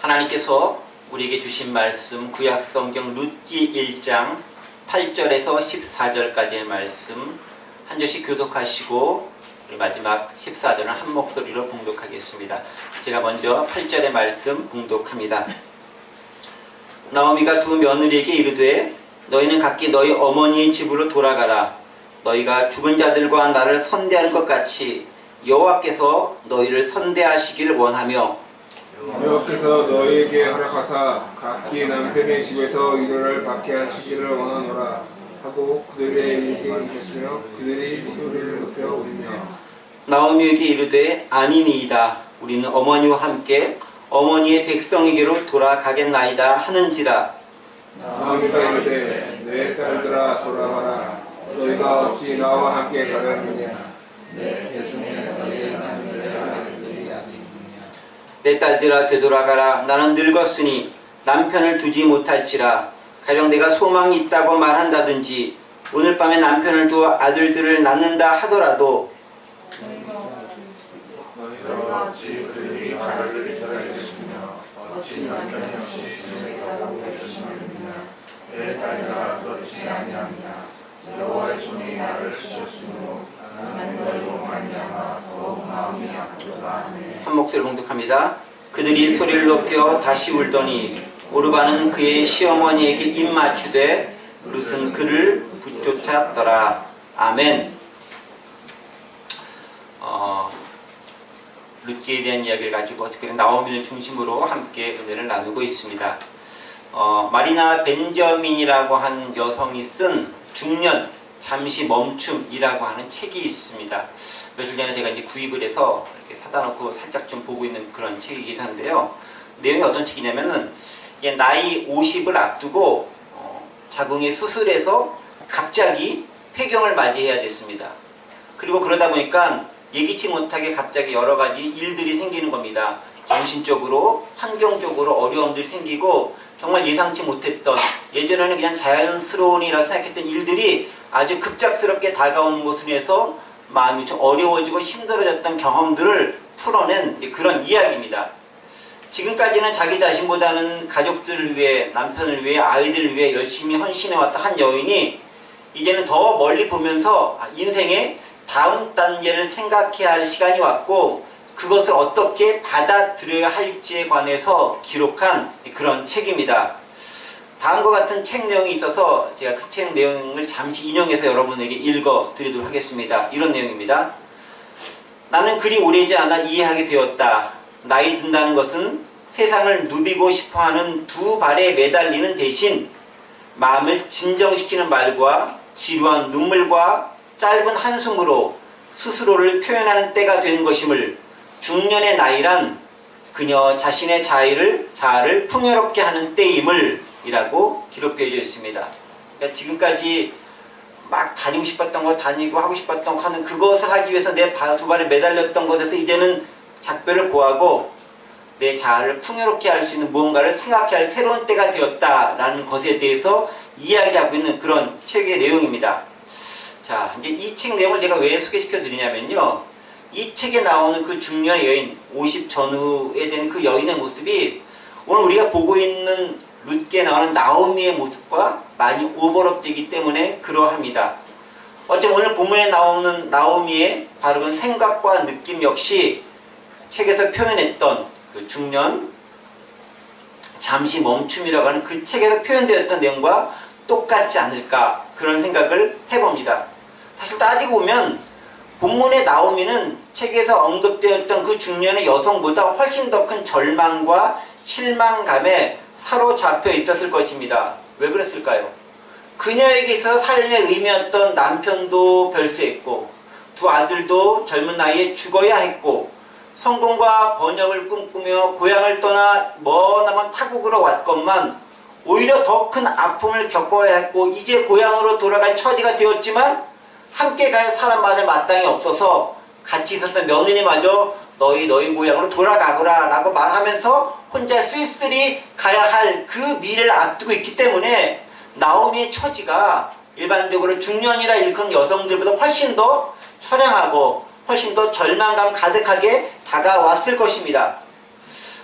하나님께서 우리에게 주신 말씀 구약성경 룻기 1장 8절에서 14절까지의 말씀 한 절씩 교독하시고 우리 마지막 14절은 한 목소리로 봉독하겠습니다. 제가 먼저 8절의 말씀 봉독합니다. 나오미가 두 며느리에게 이르되 너희는 각기 너희 어머니의 집으로 돌아가라. 너희가 죽은 자들과 나를 선대하는 것 같이 여호와께서 너희를 선대하시기를 원하며 여호와께서 너희에게 허락하사 각기 남편의 집에서 위로를 받게 하시기를 원하노라 하고 그들에게 이르시며 그들이 소리를 높여 울며 나오미에게 이르되 아니니이다. 우리는 어머니와 함께 어머니의 백성에게로 돌아가겠나이다 하는지라. 나오미가 이르되 내 딸들아 돌아가라. 너희가 어찌 나와 함께 가려느냐. 내 딸들아 되돌아가라. 나는 늙었으니 남편을 두지 못할지라. 가령 내가 소망이 있다고 말한다든지 오늘 밤에 남편을 두어 아들들을 낳는다 하더라도 너희가 어찌 그들이 자를 잊어야겠으며 어찌 남편이 없이 있음을 보고 계시느냐. 내 딸들아 그렇지 아니하느냐. 여호와의 손이 나를 치셨으므로 나는 너희로 말미암아 더욱 마음이 아프도다. 한 목소리로 봉독합니다. 그들이 소리를 높여 다시 울더니 오르바는 그의 시어머니에게 입 맞추되 룻은 그를 붙쫓았더라. 아멘. 룻기에 대한 이야기를 가지고 어떻게 나오미를 중심으로 함께 은혜를 나누고 있습니다. 마리나 벤저민이라고 한 여성이 쓴 중년 잠시 멈춤이라고 하는 책이 있습니다. 며칠 전에 제가 이제 구입을 해서 이렇게 사다 놓고 살짝 좀 보고 있는 그런 책이기도 한데요. 내용이 어떤 책이냐면은 나이 50을 앞두고 자궁이 수술해서 갑자기 폐경을 맞이해야 됐습니다. 그리고 그러다 보니까 예기치 못하게 갑자기 여러 가지 일들이 생기는 겁니다. 정신적으로, 환경적으로 어려움들이 생기고 정말 예상치 못했던 예전에는 그냥 자연스러운 이라 생각했던 일들이 아주 급작스럽게 다가오는 것으로 해서 마음이 좀 어려워지고 힘들어졌던 경험들을 풀어낸 그런 이야기입니다. 지금까지는 자기 자신보다는 가족들을 위해, 남편을 위해, 아이들을 위해 열심히 헌신해왔던 한 여인이 이제는 더 멀리 보면서 인생의 다음 단계를 생각해야 할 시간이 왔고 그것을 어떻게 받아들여야 할지에 관해서 기록한 그런 책입니다. 다음과 같은 책 내용이 있어서 제가 그 책 내용을 잠시 인용해서 여러분에게 읽어 드리도록 하겠습니다. 이런 내용입니다. 나는 그리 오래지 않아 이해하게 되었다. 나이 든다는 것은 세상을 누비고 싶어하는 두 발에 매달리는 대신 마음을 진정시키는 말과 지루한 눈물과 짧은 한숨으로 스스로를 표현하는 때가 되는 것임을 중년의 나이란 그녀 자신의 자아를 풍요롭게 하는 때임을 이라고 기록되어 있습니다. 그러니까 지금까지 막 다니고 싶었던 거 다니고 하고 싶었던 거 하는 그것을 하기 위해서 내 두 발에 매달렸던 것에서 이제는 작별을 고하고 내 자아를 풍요롭게 할 수 있는 무언가를 생각해야 할 새로운 때가 되었다라는 것에 대해서 이야기하고 있는 그런 책의 내용입니다. 자, 이제 이 책 내용을 제가 왜 소개시켜 드리냐면요. 이 책에 나오는 그 중년의 여인, 50 전후에 된 그 여인의 모습이 오늘 우리가 보고 있는 룻기에 나오는 나오미의 모습과 많이 오버랩되기 때문에 그러합니다. 어쩌면 오늘 본문에 나오는 나오미의 바른 생각과 느낌 역시 책에서 표현했던 그 중년 잠시 멈춤이라고 하는 그 책에서 표현되었던 내용과 똑같지 않을까 그런 생각을 해봅니다. 사실 따지고 보면 본문의 나오미는 책에서 언급되었던 그 중년의 여성보다 훨씬 더 큰 절망과 실망감에 사로잡혀 있었을 것입니다. 왜 그랬을까요? 그녀에게 있어서 삶의 의미였던 남편도 별세했고 두 아들도 젊은 나이에 죽어야 했고 성공과 번영을 꿈꾸며 고향을 떠나 머나먼 타국으로 왔건만 오히려 더 큰 아픔을 겪어야 했고 이제 고향으로 돌아갈 처지가 되었지만 함께 갈 사람마저 마땅히 없어서 같이 있었던 며느리마저 너희 고향으로 돌아가거라 라고 말하면서 혼자 쓸쓸히 가야 할 그 미래를 앞두고 있기 때문에 나오미의 처지가 일반적으로 중년이라 일컫는 여성들보다 훨씬 더 처량하고 훨씬 더 절망감 가득하게 다가왔을 것입니다.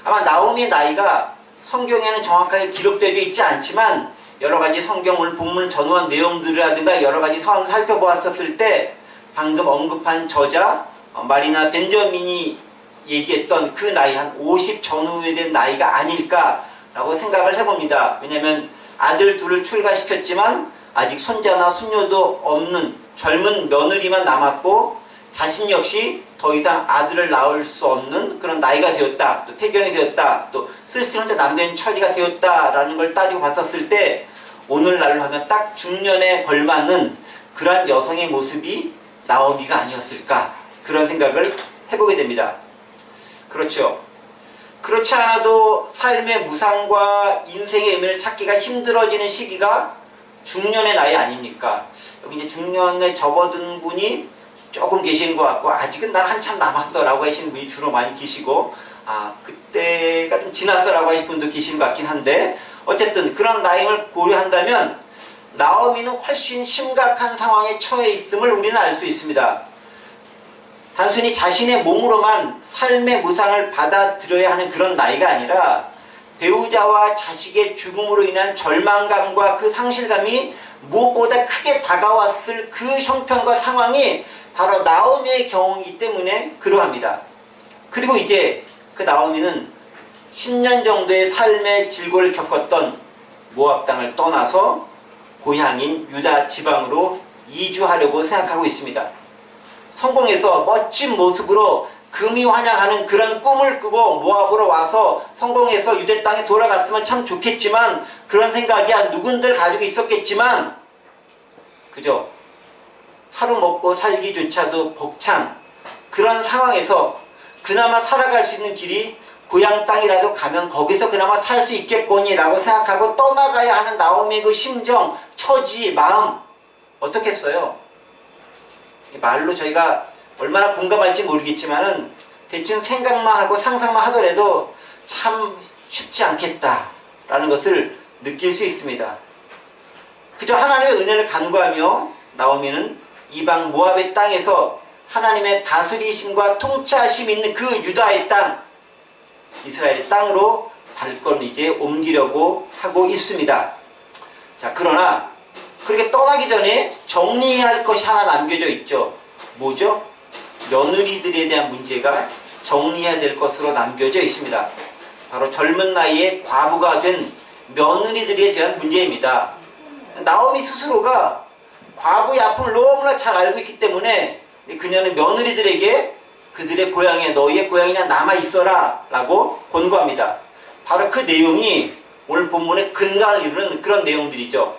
아마 나오미의 나이가 성경에는 정확하게 기록되어 있지 않지만 여러 가지 성경 오늘 본문 전후한 내용들이라든가 여러 가지 상황을 살펴보았었을 때 방금 언급한 저자 마리나 벤저민이 얘기했던 그 나이 한 50 전후에 된 나이가 아닐까라고 생각을 해봅니다. 왜냐하면 아들 둘을 출가시켰지만 아직 손자나 손녀도 없는 젊은 며느리만 남았고 자신 역시 더 이상 아들을 낳을 수 없는 그런 나이가 되었다. 또 폐경이 되었다. 또 쓸쓸히 혼자 남겨진 처리가 되었다라는 걸 따지고 봤었을 때 오늘날로 하면 딱 중년에 걸맞는 그러한 여성의 모습이 나오미가 아니었을까 그런 생각을 해보게 됩니다. 그렇죠. 그렇지 않아도 삶의 무상과 인생의 의미를 찾기가 힘들어지는 시기가 중년의 나이 아닙니까? 여기 이제 중년에 접어든 분이 조금 계시는 것 같고 아직은 난 한참 남았어 라고 하시는 분이 주로 많이 계시고 그때가 좀 지났어 라고 하시는 분도 계시는 것 같긴 한데 어쨌든 그런 나이를 고려한다면 나오미는 훨씬 심각한 상황에 처해 있음을 우리는 알 수 있습니다. 단순히 자신의 몸으로만 삶의 무상을 받아들여야 하는 그런 나이가 아니라 배우자와 자식의 죽음으로 인한 절망감과 그 상실감이 무엇보다 크게 다가왔을 그 형편과 상황이 바로 나오미의 경우이기 때문에 그러합니다. 그리고 이제 그 나오미는 10년 정도의 삶의 질고를 겪었던 모압 땅을 떠나서 고향인 유다 지방으로 이주하려고 생각하고 있습니다. 성공해서 멋진 모습으로 금이 환영하는 그런 꿈을 꾸고 모압으로 와서 성공해서 유대 땅에 돌아갔으면 참 좋겠지만 그런 생각이 한 누군들 가지고 있었겠지만 그죠? 하루 먹고 살기조차도 벅찬 그런 상황에서 그나마 살아갈 수 있는 길이 고향 땅이라도 가면 거기서 그나마 살 수 있겠거니라고 생각하고 떠나가야 하는 나오미의 그 심정, 처지, 마음 어떻겠어요? 말로 저희가 얼마나 공감할지 모르겠지만은 대충 생각만 하고 상상만 하더라도 참 쉽지 않겠다라는 것을 느낄 수 있습니다. 그저 하나님의 은혜를 간구하며 나오미는 이방 모압의 땅에서 하나님의 다스리심과 통치하심이 있는 그 유다의 땅, 이스라엘의 땅으로 발걸음을 이제 옮기려고 하고 있습니다. 자, 그러나 그렇게 떠나기 전에 정리해야 할 것이 하나 남겨져 있죠. 뭐죠? 며느리들에 대한 문제가 정리해야 될 것으로 남겨져 있습니다. 바로 젊은 나이에 과부가 된 며느리들에 대한 문제입니다. 나오미 스스로가 과부의 아픔을 너무나 잘 알고 있기 때문에 그녀는 며느리들에게 그들의 고향에 너희의 고향이냐 남아있어라 라고 권고합니다. 바로 그 내용이 오늘 본문의 근간을 이루는 그런 내용들이죠.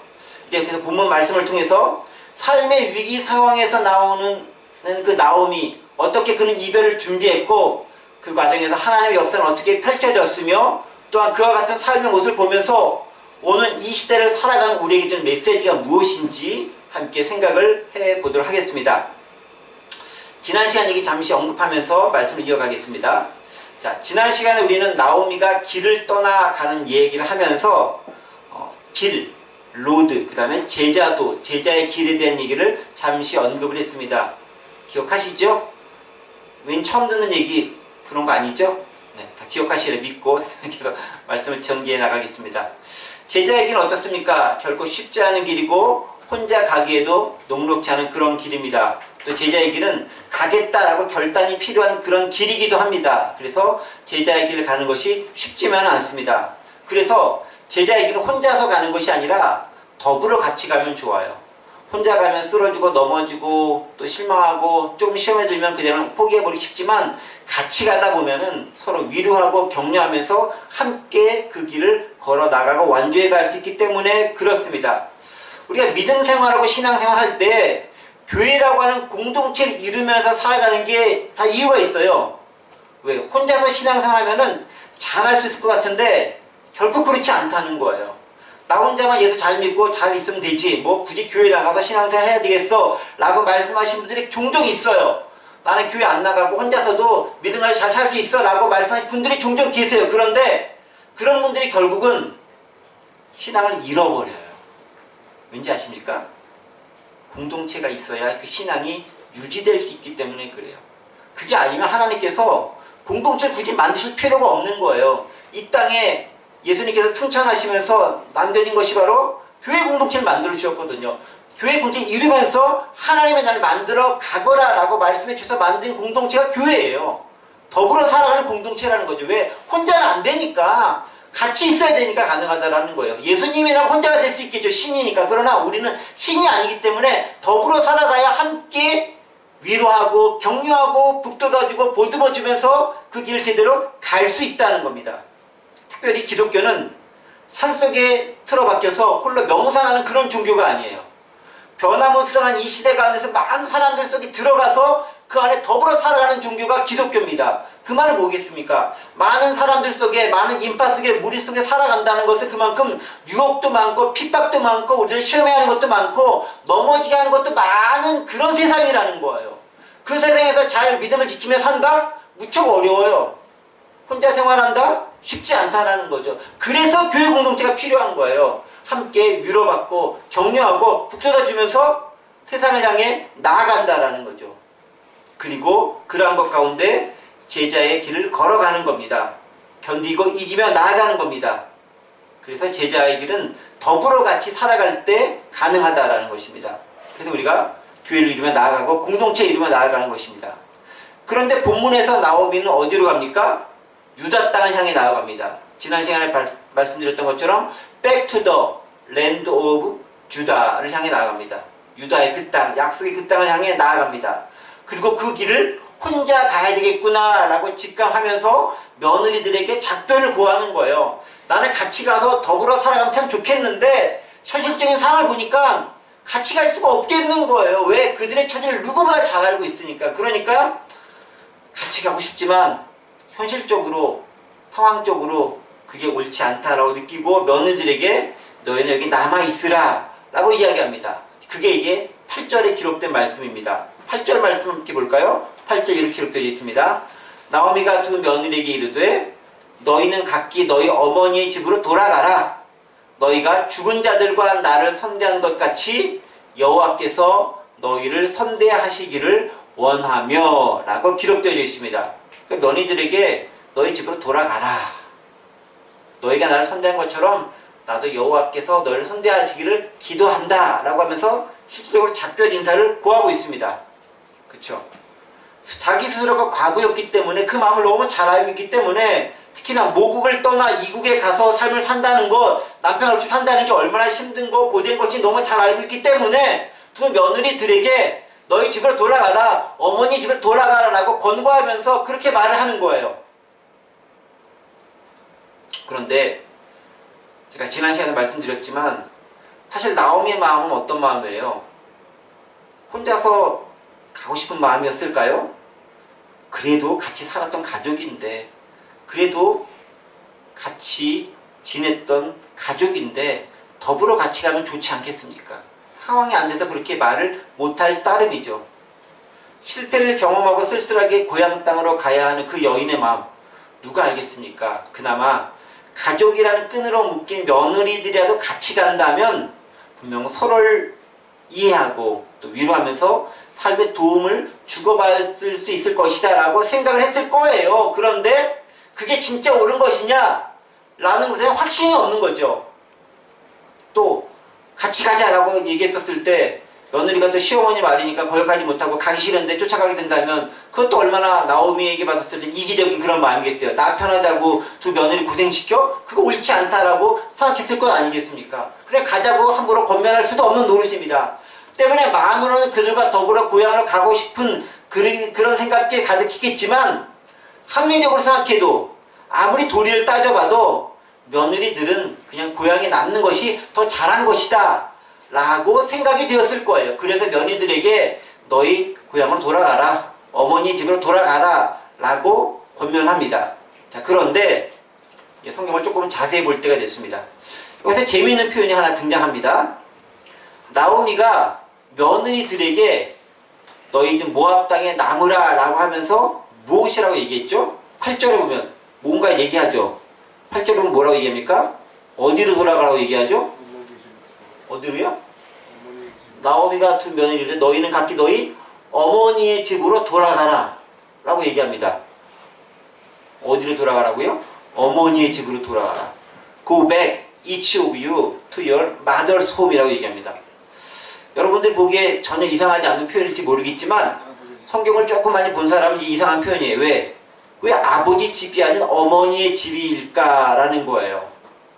그래서 본문 말씀을 통해서 삶의 위기 상황에서 나오는 그 나오미, 어떻게 그는 이별을 준비했고 그 과정에서 하나님의 역사는 어떻게 펼쳐졌으며 또한 그와 같은 삶의 모습을 보면서 오늘 이 시대를 살아가는 우리에게 주는 메시지가 무엇인지 함께 생각을 해보도록 하겠습니다. 지난 시간 얘기 잠시 언급하면서 말씀을 이어가겠습니다. 자, 지난 시간에 우리는 나오미가 길을 떠나가는 얘기를 하면서 길, 로드, 그 다음에 제자도, 제자의 길에 대한 얘기를 잠시 언급을 했습니다. 기억하시죠? 왠 처음 듣는 얘기 그런 거 아니죠? 네, 다 기억하시려 믿고 말씀을 전개해 나가겠습니다. 제자의 길은 어떻습니까? 결코 쉽지 않은 길이고 혼자 가기에도 녹록지 않은 그런 길입니다. 또 제자의 길은 가겠다라고 결단이 필요한 그런 길이기도 합니다. 그래서 제자의 길을 가는 것이 쉽지만은 않습니다. 그래서 제자의 길은 혼자서 가는 것이 아니라 더불어 같이 가면 좋아요. 혼자 가면 쓰러지고 넘어지고 또 실망하고 조금 시험에 들면 그냥 포기해버리기 쉽지만 같이 가다 보면은 서로 위로하고 격려하면서 함께 그 길을 걸어 나가고 완주해 갈 수 있기 때문에 그렇습니다. 우리가 믿음 생활하고 신앙생활 할 때 교회라고 하는 공동체를 이루면서 살아가는 게 다 이유가 있어요. 왜? 혼자서 신앙생활 하면은 잘할 수 있을 것 같은데 결코 그렇지 않다는 거예요. 나 혼자만 예수 잘 믿고 잘 있으면 되지 뭐 굳이 교회 나가서 신앙생활 해야 되겠어 라고 말씀하신 분들이 종종 있어요. 나는 교회 안 나가고 혼자서도 믿음을 잘 살 수 있어 라고 말씀하신 분들이 종종 계세요. 그런데 그런 분들이 결국은 신앙을 잃어버려요. 왠지 아십니까? 공동체가 있어야 그 신앙이 유지될 수 있기 때문에 그래요. 그게 아니면 하나님께서 공동체를 굳이 만드실 필요가 없는 거예요. 이 땅에 예수님께서 승천하시면서 남겨진 것이 바로 교회 공동체를 만들어 주셨거든요. 교회 공동체를 이루면서 하나님의 나라를 만들어 가거라 라고 말씀해 주셔서 만든 공동체가 교회예요. 더불어 살아가는 공동체라는 거죠. 왜? 혼자는 안 되니까 같이 있어야 되니까 가능하다라는 거예요. 예수님이랑 혼자가 될 수 있겠죠. 신이니까. 그러나 우리는 신이 아니기 때문에 더불어 살아가야 함께 위로하고 격려하고 북돋아주고 보듬어주면서 그 길을 제대로 갈 수 있다는 겁니다. 특별히 기독교는 산속에 틀어박혀서 홀로 명상하는 그런 종교가 아니에요. 변화무쌍한 이 시대 가운데서 많은 사람들 속에 들어가서 그 안에 더불어 살아가는 종교가 기독교입니다. 그 말은 뭐겠습니까? 많은 사람들 속에, 많은 인파 속에, 무리 속에 살아간다는 것은 그만큼 유혹도 많고 핍박도 많고 우리를 시험해 하는 것도 많고 넘어지게 하는 것도 많은 그런 세상이라는 거예요. 그 세상에서 잘 믿음을 지키며 산다? 무척 어려워요. 혼자 생활한다? 쉽지 않다라는 거죠. 그래서 교회 공동체가 필요한 거예요. 함께 위로받고 격려하고 북돋아주면서 세상을 향해 나아간다라는 거죠. 그리고 그러한 것 가운데 제자의 길을 걸어가는 겁니다. 견디고 이기며 나아가는 겁니다. 그래서 제자의 길은 더불어 같이 살아갈 때 가능하다라는 것입니다. 그래서 우리가 교회를 이루며 나아가고 공동체를 이루며 나아가는 것입니다. 그런데 본문에서 나오미는 어디로 갑니까? 유다 땅을 향해 나아갑니다. 지난 시간에 말씀드렸던 것처럼 Back to the land of Judah를 향해 나아갑니다. 유다의 그 땅, 약속의 그 땅을 향해 나아갑니다. 그리고 그 길을 혼자 가야 되겠구나 라고 직감하면서 며느리들에게 작별을 구하는 거예요. 나는 같이 가서 더불어 살아가면 참 좋겠는데 현실적인 상황을 보니까 같이 갈 수가 없겠는 거예요. 왜? 그들의 처지를 누구보다 잘 알고 있으니까. 그러니까 같이 가고 싶지만 현실적으로 상황적으로 그게 옳지 않다라고 느끼고 며느리들에게 너희는 여기 남아있으라 라고 이야기합니다. 그게 이게 8절에 기록된 말씀입니다. 8절 말씀 함께 볼까요? 8절 이렇게 기록되어 있습니다. 나오미가 두 며느리에게 이르되 너희는 각기 너희 어머니의 집으로 돌아가라. 너희가 죽은 자들과 나를 선대한 것 같이 여호와께서 너희를 선대하시기를 원하며 라고 기록되어 있습니다. 그 며느리들에게 너희 집으로 돌아가라. 너희가 나를 선대한 것처럼 나도 여호와께서 너희를 선대하시기를 기도한다 라고 하면서 실질적으로 작별 인사를 구하고 있습니다. 그렇죠? 자기 스스로가 과부였기 때문에 그 마음을 너무 잘 알고 있기 때문에 특히나 모국을 떠나 이국에 가서 삶을 산다는 것, 남편 없이 산다는 게 얼마나 힘든 거, 고된 것인지 너무 잘 알고 있기 때문에 두 며느리들에게 너희 집으로 돌아가라, 어머니 집으로 돌아가라 라고 권고하면서 그렇게 말을 하는 거예요. 그런데 제가 지난 시간에 말씀드렸지만 사실 나오미의 마음은 어떤 마음이에요? 혼자서 가고 싶은 마음이었을까요? 그래도 같이 살았던 가족인데, 그래도 같이 지냈던 가족인데 더불어 같이 가면 좋지 않겠습니까? 상황이 안 돼서 그렇게 말을 못할 따름이죠. 실패를 경험하고 쓸쓸하게 고향 땅으로 가야 하는 그 여인의 마음 누가 알겠습니까? 그나마 가족이라는 끈으로 묶인 며느리들이라도 같이 간다면 분명 서로를 이해하고 또 위로하면서 삶의 도움을 주고받을 수 있을 것이다 라고 생각을 했을 거예요. 그런데 그게 진짜 옳은 것이냐 라는 것에 확신이 없는 거죠. 또 같이 가자라고 얘기했었을 때 며느리가 또 시어머니 말이니까 거역하지 못하고 가기 싫은데 쫓아가게 된다면 그것도 얼마나 나오미에게 받았을 때 이기적인 그런 마음이겠어요. 나 편하다고 두 며느리 고생시켜? 그거 옳지 않다라고 생각했을 것 아니겠습니까? 그래 가자고 함부로 권면할 수도 없는 노릇입니다. 때문에 마음으로는 그들과 더불어 고향을 가고 싶은 그런 생각이 가득했겠지만 합리적으로 생각해도 아무리 도리를 따져봐도 며느리들은 그냥 고향에 남는 것이 더 잘한 것이다 라고 생각이 되었을 거예요. 그래서 며느리들에게 너희 고향으로 돌아가라, 어머니 집으로 돌아가라 라고 권면합니다. 자, 그런데 성경을 조금 자세히 볼 때가 됐습니다. 여기서 재미있는 표현이 하나 등장합니다. 나오미가 며느리들에게 너희 좀 모압 땅에 남으라 라고 하면서 무엇이라고 얘기했죠? 8절에 보면 뭔가 얘기하죠. 8절에 보면 뭐라고 얘기합니까? 어디로 돌아가라고 얘기하죠? 어디로요? 나오미가 두 며느리를 너희는 각기 너희 어머니의 집으로 돌아가라 라고 얘기합니다. 어디로 돌아가라고요? 어머니의 집으로 돌아가라. Go back, each of you, to your mother's home이라고 얘기합니다. 여러분들 보기에 전혀 이상하지 않은 표현일지 모르겠지만 성경을 조금 많이 본 사람은 이상한 표현이에요. 왜? 왜 아버지 집이 아닌 어머니의 집일까라는 거예요.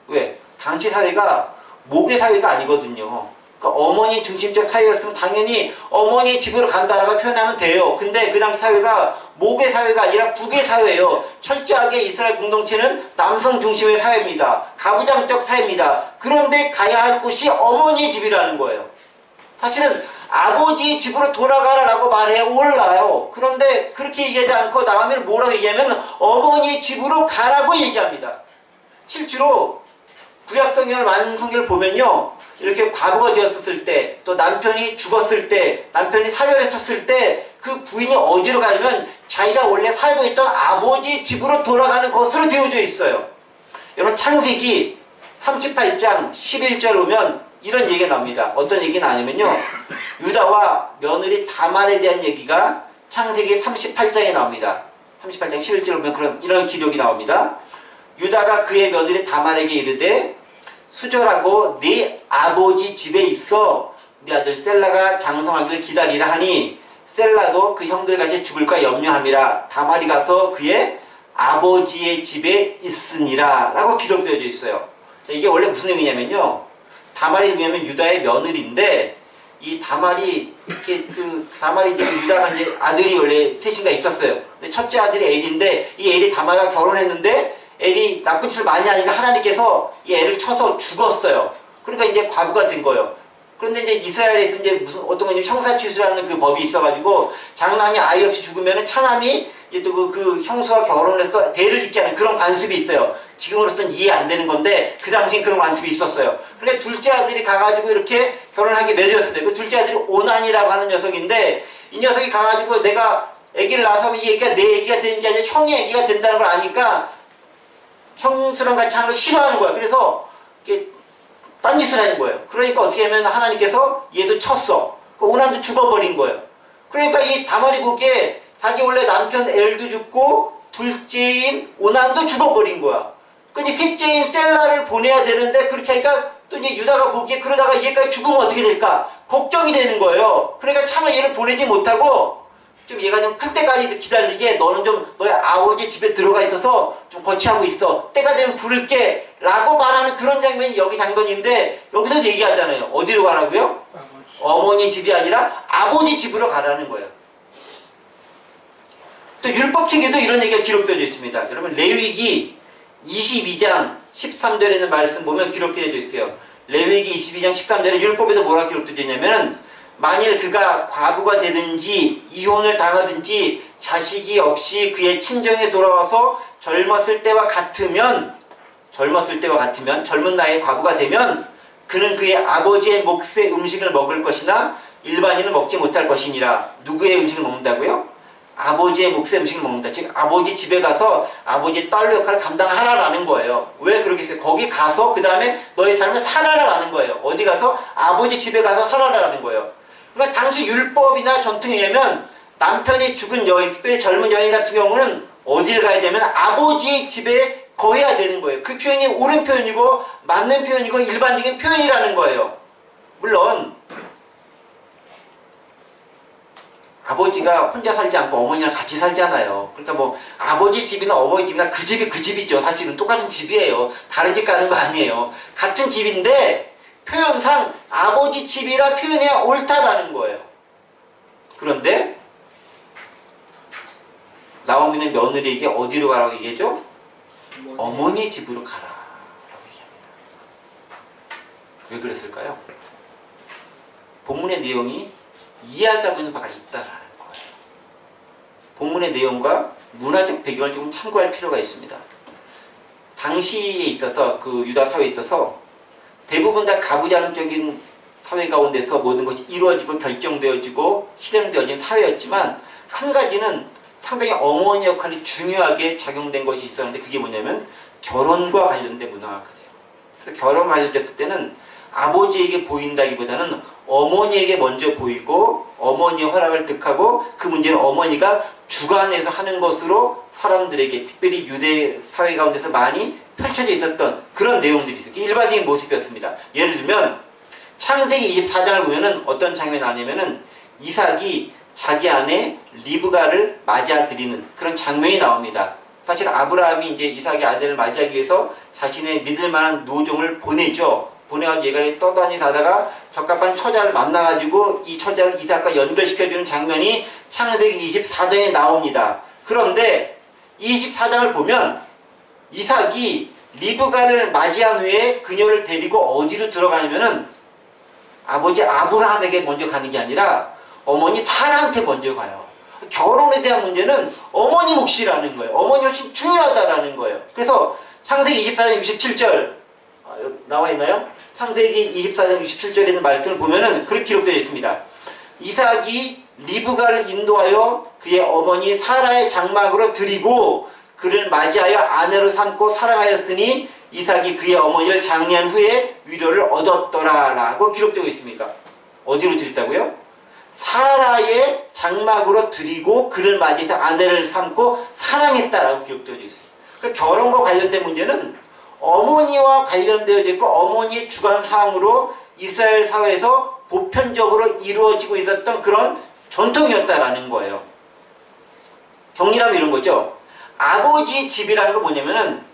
왜? 당시 사회가 목의 사회가 아니거든요. 그러니까 어머니 중심적 사회였으면 당연히 어머니 집으로 간다라고 표현하면 돼요. 근데 그 당시 사회가 목의 사회가 아니라 북의 사회예요. 철저하게 이스라엘 공동체는 남성 중심의 사회입니다. 가부장적 사회입니다. 그런데 가야 할 곳이 어머니의 집이라는 거예요. 사실은 아버지 집으로 돌아가라라고 말해야 올라요. 그런데 그렇게 얘기하지 않고 나오면 뭐라고 얘기하면 어머니 집으로 가라고 얘기합니다. 실제로 구약 성경을 많은 성경을 보면요. 이렇게 과부가 되었을 때, 또 남편이 죽었을 때, 남편이 사별했었을 때 그 부인이 어디로 가냐면 자기가 원래 살고 있던 아버지 집으로 돌아가는 것으로 되어져 있어요. 여러분 창세기 38장 11절 보면 이런 얘기가 나옵니다. 어떤 얘기가 나냐면요. 유다와 며느리 다말에 대한 얘기가 창세기 38장에 나옵니다. 38장 11절 보면 그런 이런 기록이 나옵니다. 유다가 그의 며느리 다말에게 이르되 수절하고 네 아버지 집에 있어 네 아들 셀라가 장성하기를 기다리라 하니 셀라도 그 형들같이 죽을까 염려함이라 다말이 가서 그의 아버지의 집에 있으니라 라고 기록되어져 있어요. 자, 이게 원래 무슨 얘기냐면요. 다말이 누구냐면 유다의 며느리인데 이 다말이 이렇게 다말이 이제 유다가 이제 아들이 원래 셋인가 있었어요. 근데 첫째 아들이 엘인데 이 엘이 다말과 결혼했는데 엘이 나쁜 짓을 많이 하니까 하나님께서 이 애를 쳐서 죽었어요. 그러니까 이제 과부가 된 거예요. 그런데 이제 이스라엘에서 이제 무슨 어떤 거냐면 형사취수라는 그 법이 있어가지고 장남이 아이 없이 죽으면은 차남이 이제 또 그 형수와 결혼을 해서 대를 잇게 하는 그런 관습이 있어요. 지금으로서는 이해 안 되는 건데 그 당시엔 그런 관습이 있었어요. 그러니까 둘째 아들이 가가지고 이렇게 결혼하게 맺었습니다. 그 둘째 아들이 오난이라고 하는 녀석인데 이 녀석이 가가지고 내가 아기를 낳아서 이 애기가 내 애기가 되는 게 아니라 형의 애기가 된다는 걸 아니까 형수랑 같이 하는 걸 싫어하는 거야. 그래서 이렇게 딴짓을 하는 거예요. 그러니까 어떻게 하면 하나님께서 얘도 쳤어. 그 오난도 죽어버린 거예요. 그러니까 이 다말이 보기에 자기 원래 남편 엘도 죽고 둘째인 오난도 죽어버린 거야. 근데 셋째인 셀라를 보내야 되는데 그렇게 하니까 또 이제 유다가 보기에 그러다가 얘까지 죽으면 어떻게 될까? 걱정이 되는 거예요. 그러니까 차마 얘를 보내지 못하고 좀 얘가 좀 클 때까지 기다리게 너는 좀 너의 아버지 집에 들어가 있어서 좀 거치하고 있어. 때가 되면 부를게 라고 말하는 그런 장면이 여기 장면인데 여기서 얘기하잖아요. 어디로 가라고요? 어머니 집이 아니라 아버지 집으로 가라는 거예요. 또 율법책에도 이런 얘기가 기록되어 있습니다. 여러분 레위기 22장 13절에 있는 말씀 보면 기록되어 있어요. 레위기 22장 13절에 율법에도 뭐라 기록되어 있냐면 만일 그가 과부가 되든지 이혼을 당하든지 자식이 없이 그의 친정에 돌아와서 젊었을 때와 같으면 젊은 나이에 과부가 되면 그는 그의 아버지의 몫의 음식을 먹을 것이나 일반인은 먹지 못할 것이니라. 누구의 음식을 먹는다고요? 아버지의 몫의 음식을 먹는다. 즉 아버지 집에 가서 아버지의 딸로 역할을 감당하라라는 거예요. 왜 그렇게 했어요? 거기 가서 그 다음에 너의 삶을 살아라라는 거예요. 어디 가서? 아버지 집에 가서 살아라라는 거예요. 그러니까 당시 율법이나 전통에 의하면 남편이 죽은 여인, 특별히 젊은 여인 같은 경우는 어딜 가야 되면 아버지 집에 거해야 되는 거예요. 그 표현이 옳은 표현이고 맞는 표현이고 일반적인 표현이라는 거예요. 물론 아버지가 혼자 살지 않고 어머니랑 같이 살잖아요. 그러니까 뭐 아버지 집이나 어머니 집이나 그 집이 그 집이죠. 사실은 똑같은 집이에요. 다른 집 가는 거 아니에요. 같은 집인데 표현상 아버지 집이라 표현해야 옳다라는 거예요. 그런데 나오미는 며느리에게 어디로 가라고 얘기했죠? 어머니 집으로 가라라고 얘기합니다. 왜 그랬을까요? 본문의 내용이 이해하다 보는 바가 있다라는 거예요. 본문의 내용과 문화적 배경을 좀 참고할 필요가 있습니다. 당시에 있어서 그 유다 사회에 있어서 대부분 다 가부장적인 사회 가운데서 모든 것이 이루어지고 결정되어지고 실행되어진 사회였지만 한 가지는 상당히 어머니 역할이 중요하게 작용된 것이 있었는데 그게 뭐냐면 결혼과 관련된 문화가 그래요. 그래서 결혼 관련됐을 때는 아버지에게 보인다기보다는 어머니에게 먼저 보이고 어머니의 허락을 득하고 그 문제는 어머니가 주관해서 하는 것으로 사람들에게 특별히 유대 사회 가운데서 많이 펼쳐져 있었던 그런 내용들이 있어요. 일반적인 모습이었습니다. 예를 들면 창세기 24장을 보면은 어떤 장면이 나오냐면은 이삭이 자기 아내 리브가를 맞아들이는 그런 장면이 나옵니다. 사실 아브라함이 이제 이삭의 아들을 맞이하기 위해서 자신의 믿을 만한 노종을 보내죠. 보내가지고 얘가 떠다니다가 적합한 처자를 만나가지고 이 처자를 이삭과 연결시켜주는 장면이 창세기 24장에 나옵니다. 그런데 24장을 보면 이삭이 리브가를 맞이한 후에 그녀를 데리고 어디로 들어가냐면은 아버지 아브라함에게 먼저 가는 게 아니라 어머니 사라한테 먼저 가요. 결혼에 대한 문제는 어머니 몫이라는 거예요. 어머니 훨씬 중요하다라는 거예요. 그래서 창세기 24장 67절 나와 있나요? 창세기 24장 67절에 있는 말씀을 보면은 그렇게 기록되어 있습니다. 이삭이 리브가를 인도하여 그의 어머니 사라의 장막으로 들이고 그를 맞이하여 아내로 삼고 사랑하였으니 이삭이 그의 어머니를 장례한 후에 위로를 얻었더라 라고 기록되고 있습니까? 어디로 들였다고요? 사라의 장막으로 들이고 그를 맞이해서 아내를 삼고 사랑했다라고 기록되어 있습니다. 그러니까 결혼과 관련된 문제는 어머니와 관련되어 있고 어머니의 주관사항으로 이스라엘 사회에서 보편적으로 이루어지고 있었던 그런 전통이었다라는 거예요. 정리하면 이런 거죠. 아버지 집이라는 건 뭐냐면은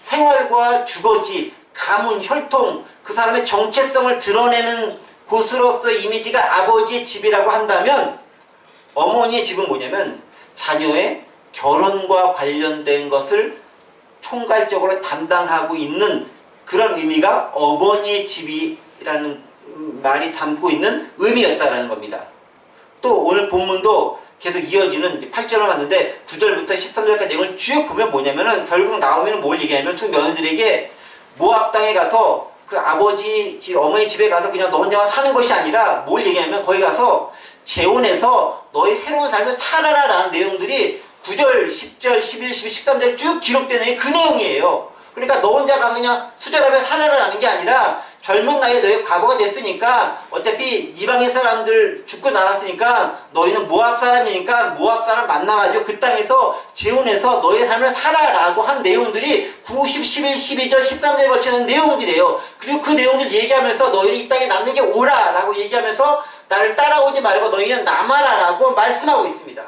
생활과 주거지, 가문, 혈통, 그 사람의 정체성을 드러내는 곳으로서의 이미지가 아버지의 집이라고 한다면 어머니의 집은 뭐냐면 자녀의 결혼과 관련된 것을 총괄적으로 담당하고 있는 그런 의미가 어머니의 집이라는 말이 담고 있는 의미였다라는 겁니다. 또 오늘 본문도 계속 이어지는 8절을 봤는데 9절부터 13절까지 내용을 쭉 보면 뭐냐면은 결국 나오면 뭘 얘기하냐면 두 며느리에게 모압 땅에 가서 그 아버지 집, 어머니 집에 가서 그냥 너 혼자만 사는 것이 아니라 뭘 얘기하냐면 거기 가서 재혼해서 너의 새로운 삶을 살아라 라는 내용들이 9절, 10절, 11, 12, 13절 쭉 기록되는 그 내용이에요. 그러니까 너 혼자 가서 그냥 수절하며 살아라라는 게 아니라 젊은 나이에 너희 과부가 됐으니까 어차피 이방의 사람들 죽고 나갔으니까 너희는 모압 사람이니까 모압 사람 만나가지고 그 땅에서 재혼해서 너의 삶을 살아라고 한 내용들이 9, 10, 11, 12절, 13절에 거치는 내용들이에요. 그리고 그 내용들 얘기하면서 너희는 이 땅에 남는 게 옳아라고 얘기하면서 나를 따라오지 말고 너희는 남아라라고 말씀하고 있습니다.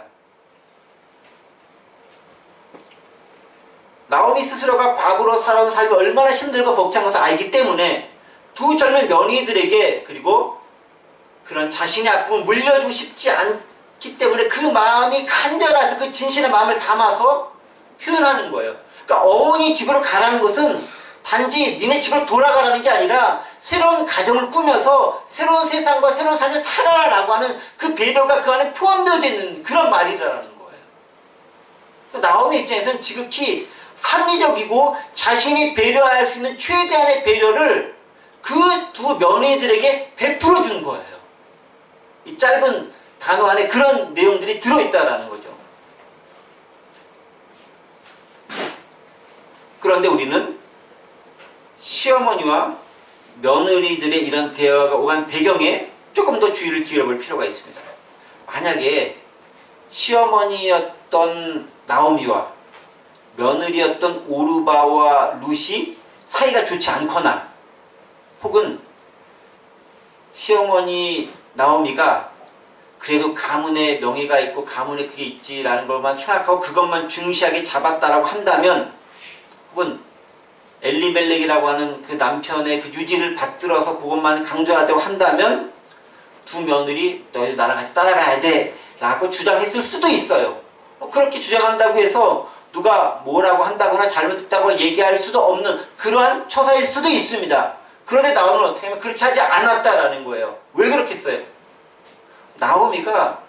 나오미 스스로가 과부로 살아온 삶이 얼마나 힘들고 벅찬 것을 알기 때문에 두 젊은 며느리들에게 그리고 그런 자신의 아픔을 물려주고 싶지 않기 때문에 그 마음이 간절해서 그 진실의 마음을 담아서 표현하는 거예요. 그러니까 어머니 집으로 가라는 것은 단지 니네 집으로 돌아가라는 게 아니라 새로운 가정을 꾸며서 새로운 세상과 새로운 삶을 살아라라고 하는 그 배려가 그 안에 포함되어 있는 그런 말이라는 거예요. 나오미 입장에서는 지극히 합리적이고 자신이 배려할 수 있는 최대한의 배려를 그 두 며느리들에게 베풀어 준 거예요. 이 짧은 단어 안에 그런 내용들이 들어있다라는 거죠. 그런데 우리는 시어머니와 며느리들의 이런 대화가 오간 배경에 조금 더 주의를 기울여볼 필요가 있습니다. 만약에 시어머니였던 나오미와 며느리였던 오르바와 룻이 사이가 좋지 않거나 혹은 시어머니 나오미가 그래도 가문에 명예가 있고 가문에 그게 있지라는 것만 생각하고 그것만 중시하게 잡았다라고 한다면 혹은 엘리멜렉이라고 하는 그 남편의 그 유지를 받들어서 그것만 강조하다고 한다면 두 며느리 너희도 나랑 같이 따라가야 돼 라고 주장했을 수도 있어요. 그렇게 주장한다고 해서 누가 뭐라고 한다거나 잘못했다고 얘기할 수도 없는 그러한 처사일 수도 있습니다. 그런데 나오미는 어떻게 하면 그렇게 하지 않았다라는 거예요. 왜 그렇게 했어요? 나오미가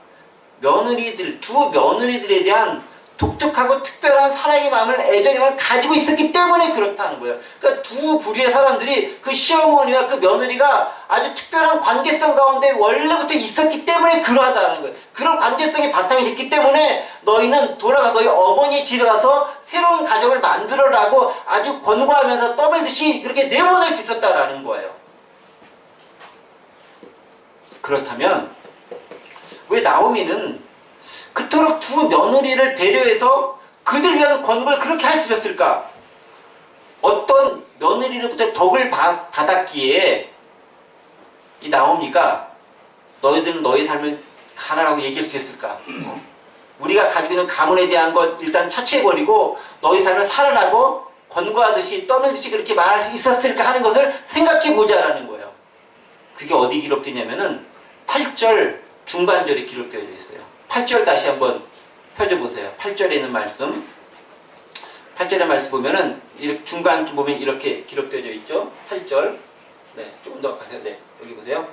두 며느리들에 대한 독특하고 특별한 사랑의 마음을, 애정의 마음을 가지고 있었기 때문에 그렇다는 거예요. 그러니까 두 부류의 사람들이 그 시어머니와 그 며느리가 아주 특별한 관계성 가운데 원래부터 있었기 때문에 그러하다는 거예요. 그런 관계성이 바탕이 됐기 때문에 너희는 돌아가서 너희 어머니 집에 가서 새로운 가정을 만들어라고 아주 권고하면서 떠밀듯이 그렇게 내보낼 수 있었다라는 거예요. 그렇다면 왜 나오미는 그토록 두 며느리를 배려해서 그들 위한 권고를 그렇게 할 수 있었을까? 어떤 며느리로부터 덕을 받았기에 이 나오미가 너희들은 너희 삶을 가라라고 얘기할 수 있을까? 우리가 가지고 있는 가문에 대한 것 일단 차치해버리고 너희 삶을 살아라고 권고하듯이 떠밀듯이 그렇게 말할 수 있었을까 하는 것을 생각해보자라는 거예요. 그게 어디 기록되냐면은 8절 중반절에 기록되어 있어요. 8절 다시 한번 펴줘보세요. 8절에 있는 말씀. 8절의 말씀 보면은 이렇게 중간쯤 보면 이렇게 기록되어 있죠. 8절. 네, 조금 더 가세요. 네, 여기 보세요.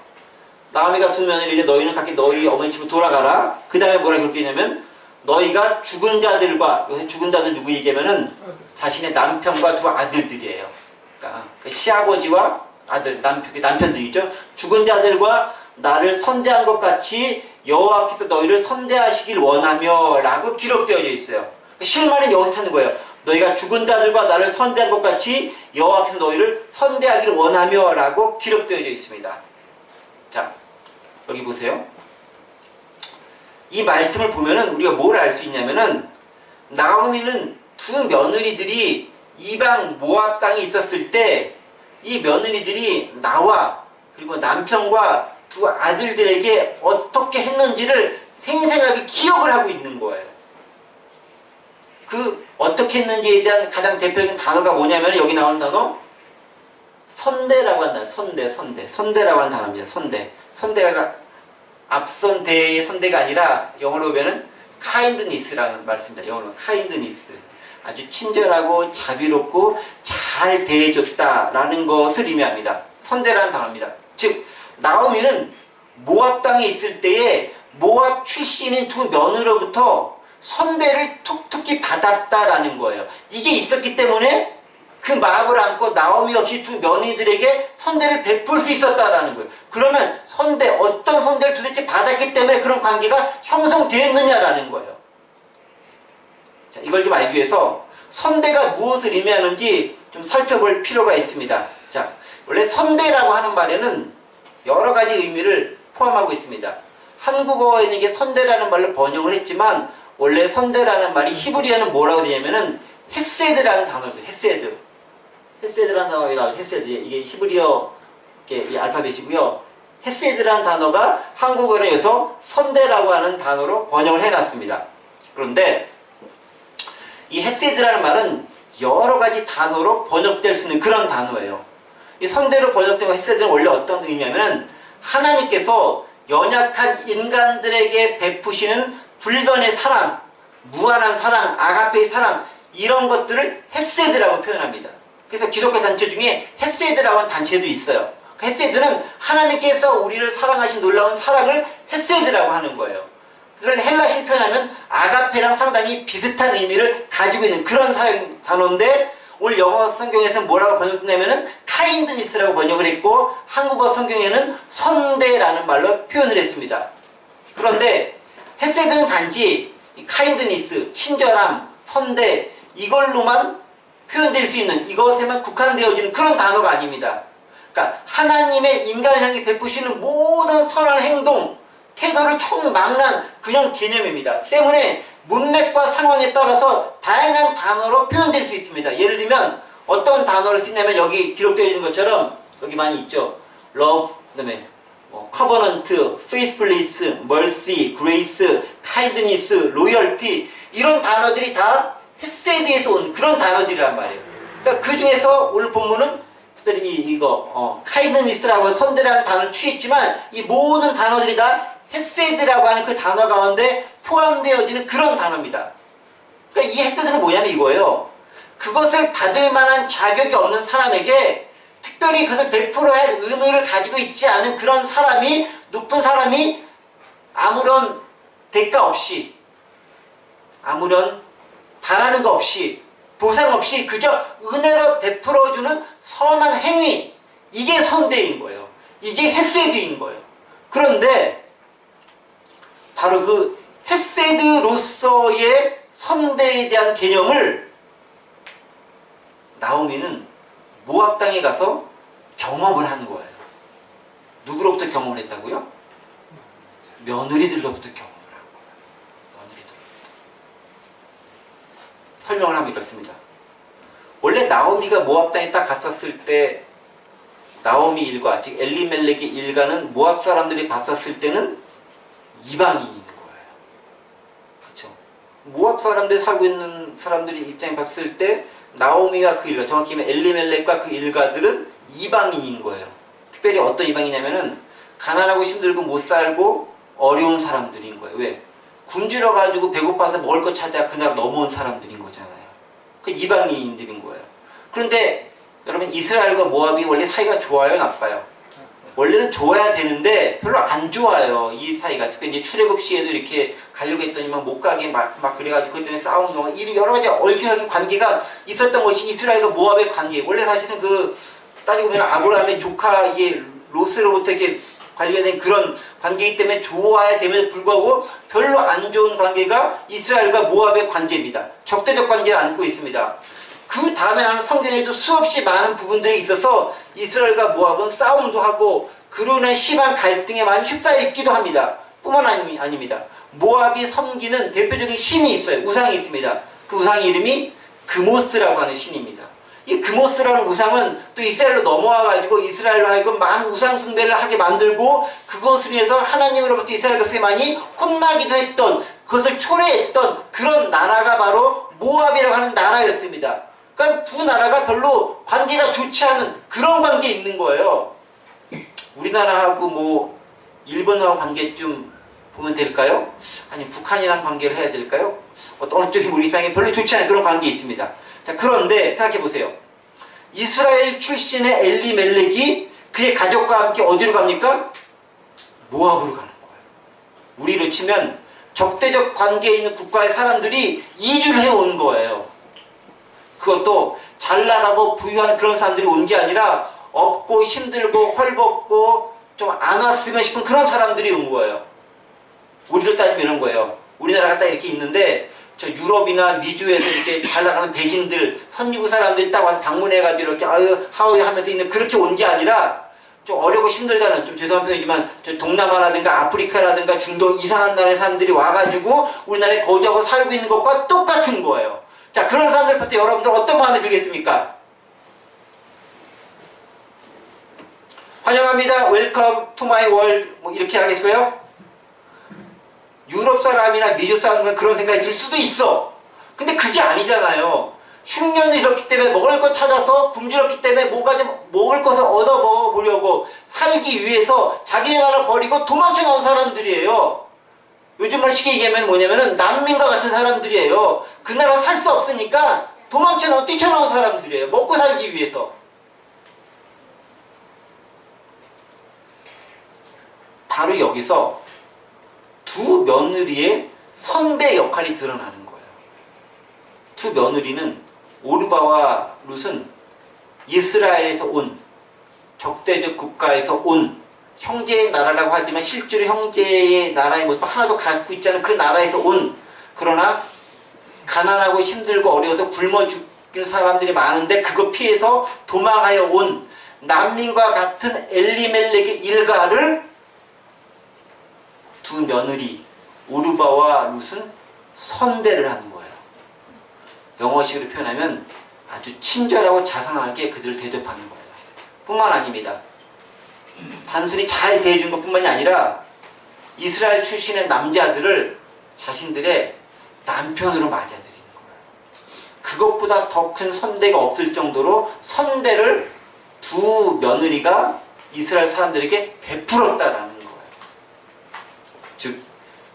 나오미가 두 며느리를 너희는 각기 너희 어머니 집으로 돌아가라. 그 다음에 뭐라 기록되냐면 너희가 죽은 자들과, 요새 죽은 자들 누구 얘기하면은 자신의 남편과 두 아들들이에요. 그러니까 시아버지와 아들, 남편들이죠. 죽은 자들과 나를 선대한 것 같이 여호와께서 너희를 선대하시길 원하며 라고 기록되어 있어요. 실마리는 여기서 찾는 거예요. 너희가 죽은 자들과 나를 선대한 것 같이 여호와께서 너희를 선대하기를 원하며 라고 기록되어 있습니다. 자, 여기 보세요. 이 말씀을 보면은 우리가 뭘 알 수 있냐면은 나오미는 두 며느리들이 이방 모압 땅에 있었을 때 이 며느리들이 나와 그리고 남편과 두 아들들에게 어떻게 했는지를 생생하게 기억을 하고 있는 거예요. 그 어떻게 했는지에 대한 가장 대표적인 단어가 뭐냐면 여기 나오는 단어 선대라고 한다. 선대라고 하는 단어입니다. 선대가 앞선 대의 선대가 아니라 영어로 보면은 kindness라는 말씀입니다. 영어로 kindness. 아주 친절하고 자비롭고 잘 대해줬다라는 것을 의미합니다. 선대라는 단어입니다. 즉 나오미는 모압 땅에 있을 때에 모압 출신인 두 며느리로부터 선대를 톡톡히 받았다라는 거예요. 이게 있었기 때문에 그 마음을 안고 나오미 없이 두 며느리들에게 선대를 베풀 수 있었다라는 거예요. 그러면 어떤 선대를 도대체 받았기 때문에 그런 관계가 형성되었느냐라는 거예요. 자, 이걸 좀 알기 위해서 선대가 무엇을 의미하는지 좀 살펴볼 필요가 있습니다. 자, 원래 선대라고 하는 말에는 여러 가지 의미를 포함하고 있습니다. 한국어에는 이게 선대라는 말로 번역을 했지만 원래 선대라는 말이 히브리어는 뭐라고 되냐면은 헤세드라는 단어죠. 헤세드라는 단어가 나오죠. 헤세드. 이게 히브리어 이 알파벳이고요. 헤세드라는 단어가 한국어에서 선대라고 하는 단어로 번역을 해놨습니다. 그런데 이 헤세드라는 말은 여러 가지 단어로 번역될 수 있는 그런 단어예요. 이 선대로 번역된 헤세드는 원래 어떤 의미냐면 하나님께서 연약한 인간들에게 베푸시는 불변의 사랑, 무한한 사랑, 아가페의 사랑 이런 것들을 헤세드라고 표현합니다. 그래서 기독교 단체 중에 헤세드라고 하는 단체도 있어요. 헤세드는 하나님께서 우리를 사랑하신 놀라운 사랑을 헤세드라고 하는 거예요. 그걸 헬라식 표현하면 아가페랑 상당히 비슷한 의미를 가지고 있는 그런 단어인데 오늘 영어 성경에서는 뭐라고 번역했냐면은 kindness라고 번역을 했고 한국어 성경에는 선대라는 말로 표현을 했습니다. 그런데 헤세드는 단지 kindness, 친절함, 선대 이걸로만 표현될 수 있는 이것에만 국한되어지는 그런 단어가 아닙니다. 그러니까 하나님의 인간을 향해 베푸시는 모든 선한 행동 태도를 총망라한 그냥 개념입니다. 때문에 문맥과 상황에 따라서 다양한 단어로 표현될 수 있습니다. 예를 들면 어떤 단어를 쓰냐면 여기 기록되어 있는 것처럼 여기 많이 있죠. love, 그다음에 covenant, faithfulness, mercy, grace, kindness, loyalty 이런 단어들이 다 헤세드에서 온 그런 단어들이란 말이에요. 그러니까 그 중에서 오늘 본문은 특별히 kindness라고 선대라는 단어를 취했지만 이 모든 단어들이 다 헤세드라고 하는 그 단어 가운데 포함되어지는 그런 단어입니다. 그러니까 이 헤세드는 뭐냐면 이거예요. 그것을 받을 만한 자격이 없는 사람에게 특별히 그것을 베풀어야 할 의무를 가지고 있지 않은 그런 사람이 높은 사람이 아무런 대가 없이 아무런 바라는 거 없이 보상 없이 그저 은혜로 베풀어주는 선한 행위 이게 선대인 거예요. 이게 헤세드인 거예요. 그런데 바로 그 헤세드로서의 선대에 대한 개념을 나오미는 모압 땅에 가서 경험을 하는 거예요. 누구로부터 경험을 했다고요? 며느리들로부터 경험을 한 거예요. 며느리들로부터. 설명을 하면 이렇습니다. 원래 나오미가 모압 땅에 딱 갔었을 때 나오미 일가, 즉 엘리멜렉의 일가는 모압 사람들이 봤었을 때는 이방인인 거예요. 그렇죠? 모압 사람들이 살고 있는 사람들이 입장에 봤을 때 나오미와 그 일가, 정확히 말하면 엘리멜렉과 그 일가들은 이방인인 거예요. 특별히 어떤 이방이냐면은 가난하고 힘들고 못 살고 어려운 사람들인 거예요. 왜? 굶주려 가지고 배고파서 먹을 것 찾아 그날 넘어온 사람들인 거잖아요. 그 이방인들인 거예요. 그런데 여러분 이스라엘과 모압이 원래 사이가 좋아요, 나빠요? 원래는 좋아야 되는데 별로 안 좋아요, 이 사이가. 특히 이제 출애굽 시에도 이렇게 가려고 했더니만 못 가게 막 그래가지고 그것 때문에 싸우는 동안 여러 가지 얽혀진 관계가 있었던 것이 이스라엘과 모압의 관계. 원래 사실은 그 따지고 보면 아브라함의 조카 이게 로스로부터 이렇게 관련된 그런 관계이기 때문에 좋아야 됨에도 불구하고 별로 안 좋은 관계가 이스라엘과 모압의 관계입니다. 적대적 관계를 안고 있습니다. 그 다음에 나는 성경에도 수없이 많은 부분들이 있어서 이스라엘과 모압은 싸움도 하고 그로 인한 심한 갈등에 많이 휩싸여 있기도 합니다. 뿐만 아닙니다. 모압이 섬기는 대표적인 신이 있어요. 우상이 있습니다. 그 우상 이름이 그모스라고 하는 신입니다. 이 그모스라는 우상은 또 이스라엘로 넘어와가지고 이스라엘로 하여금 많은 우상 숭배를 하게 만들고 그것을 위해서 하나님으로부터 이스라엘 것에 많이 혼나기도 했던, 그것을 초래했던 그런 나라가 바로 모압이라고 하는 나라였습니다. 그러니까 두 나라가 별로 관계가 좋지 않은 그런 관계에 있는 거예요. 우리나라하고 뭐 일본하고 관계 좀 보면 될까요? 아니 북한이랑 관계를 해야 될까요? 어느 쪽이 우리 입장에 별로 좋지 않은 그런 관계에 있습니다. 자, 그런데 생각해 보세요. 이스라엘 출신의 엘리멜렉이 그의 가족과 함께 어디로 갑니까? 모압으로 가는 거예요. 우리로 치면 적대적 관계에 있는 국가의 사람들이 이주를 해온 거예요. 그것도 잘 나가고 부유한 그런 사람들이 온 게 아니라 없고 힘들고 헐벗고 좀 안 왔으면 싶은 그런 사람들이 온 거예요. 우리로 따지면 이런 거예요. 우리나라가 딱 이렇게 있는데 저 유럽이나 미주에서 이렇게 잘 나가는 백인들, 선유국 사람들이 딱 와서 방문해가지고 이렇게 아유 하우이 하면서 있는 그렇게 온 게 아니라 좀 어렵고 힘들다는, 좀 죄송한 표현이지만 저 동남아라든가 아프리카라든가 중동 이상한 나라의 사람들이 와가지고 우리나라에 거주하고 살고 있는 것과 똑같은 거예요. 자, 그런 사람들 볼 때 여러분들 어떤 마음이 들겠습니까? 환영합니다. 웰컴 투 마이 월드 뭐 이렇게 하겠어요? 유럽 사람이나 미주 사람은 그런 생각이 들 수도 있어. 근데 그게 아니잖아요. 흉년이 이렇기 때문에 먹을 것 찾아서 굶주렸기 때문에 먹을 것을 얻어 먹어보려고 살기 위해서 자기 나라 버리고 도망쳐 나온 사람들이에요. 요즘 말 쉽게 얘기하면 뭐냐면은 난민과 같은 사람들이에요. 그 나라 살 수 없으니까 뛰쳐나온 사람들이에요. 먹고 살기 위해서. 바로 여기서 두 며느리의 선대 역할이 드러나는 거예요. 두 며느리는 오르바와 룻은 이스라엘에서 온 적대적 국가에서 온 형제의 나라라고 하지만 실제로 형제의 나라의 모습을 하나도 갖고 있지 않은 그 나라에서 온, 그러나 가난하고 힘들고 어려워서 굶어 죽는 사람들이 많은데 그거 피해서 도망하여 온 난민과 같은 엘리멜렉의 일가를 두 며느리 오르바와 룻은 선대를 하는 거예요. 영어식으로 표현하면 아주 친절하고 자상하게 그들을 대접하는 거예요. 뿐만 아닙니다. 단순히 잘 대해준 것뿐만이 아니라 이스라엘 출신의 남자들을 자신들의 남편으로 맞아들이는 거예요. 그것보다 더 큰 선대가 없을 정도로 선대를 두 며느리가 이스라엘 사람들에게 베풀었다라는 거예요. 즉